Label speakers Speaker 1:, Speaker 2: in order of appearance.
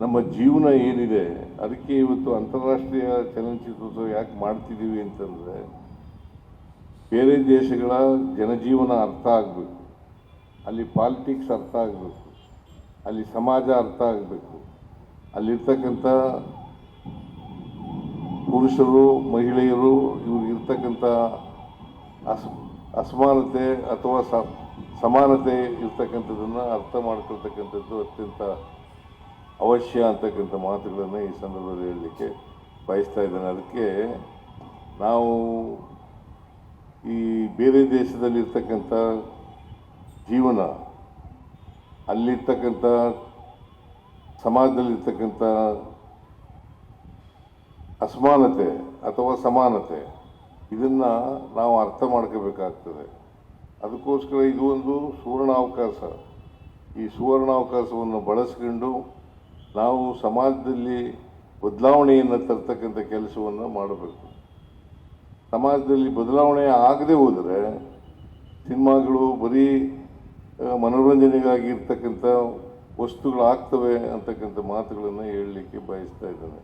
Speaker 1: ನಮ್ಮ ಜೀವನ ಏನಿದೆ ಅದಕ್ಕೆ ಇವತ್ತು ಅಂತಾರಾಷ್ಟ್ರೀಯ ಚಲನಚಿತ್ರೋತ್ಸವ ಯಾಕೆ ಮಾಡ್ತಿದ್ದೀವಿ ಅಂತಂದರೆ ಬೇರೆ ದೇಶಗಳ ಜನಜೀವನ ಅರ್ಥ ಆಗಬೇಕು, ಅಲ್ಲಿ ಪಾಲಿಟಿಕ್ಸ್ ಅರ್ಥ ಆಗಬೇಕು, ಅಲ್ಲಿ ಸಮಾಜ ಅರ್ಥ ಆಗಬೇಕು, ಅಲ್ಲಿರ್ತಕ್ಕಂಥ ಪುರುಷರು ಮಹಿಳೆಯರು ಇವ್ರು ಇರ್ತಕ್ಕಂಥ ಅಸಮಾನತೆ ಅಥವಾ ಸಮಾನತೆ ಇರ್ತಕ್ಕಂಥದ್ದನ್ನು ಅರ್ಥ ಮಾಡ್ಕೊಳ್ತಕ್ಕಂಥದ್ದು ಅತ್ಯಂತ ಅವಶ್ಯ ಅಂತಕ್ಕಂಥ ಮಾತುಗಳನ್ನು ಈ ಸಂದರ್ಭದಲ್ಲಿ ಹೇಳಲಿಕ್ಕೆ ಬಯಸ್ತಾ ಇದ್ದೇನೆ. ಅದಕ್ಕೆ ನಾವು ಈ ಬೇರೆ ದೇಶದಲ್ಲಿರ್ತಕ್ಕಂಥ ಜೀವನ, ಅಲ್ಲಿರ್ತಕ್ಕಂಥ ಸಮಾಜದಲ್ಲಿರ್ತಕ್ಕಂಥ ಅಸಮಾನತೆ ಅಥವಾ ಸಮಾನತೆ ಇದನ್ನು ನಾವು ಅರ್ಥ ಮಾಡ್ಕೋಬೇಕಾಗ್ತದೆ. ಅದಕ್ಕೋಸ್ಕರ ಇದು ಒಂದು ಸುವರ್ಣಾವಕಾಶ. ಈ ಸುವರ್ಣಾವಕಾಶವನ್ನು ಬಳಸ್ಕೊಂಡು ನಾವು ಸಮಾಜದಲ್ಲಿ ಬದಲಾವಣೆಯನ್ನು ತರ್ತಕ್ಕಂಥ ಕೆಲಸವನ್ನು ಮಾಡಬೇಕು. ಸಮಾಜದಲ್ಲಿ ಬದಲಾವಣೆ ಆಗದೆ ಹೋದರೆ ಸಿನಿಮಾಗಳು ಬರೀ ಮನೋರಂಜನೆಗಾಗಿ ಇರ್ತಕ್ಕಂಥ ವಸ್ತುಗಳಾಗ್ತವೆ ಅಂತಕ್ಕಂಥ ಮಾತುಗಳನ್ನು ಹೇಳಲಿಕ್ಕೆ ಬಯಸ್ತಾ ಇದ್ದೇನೆ.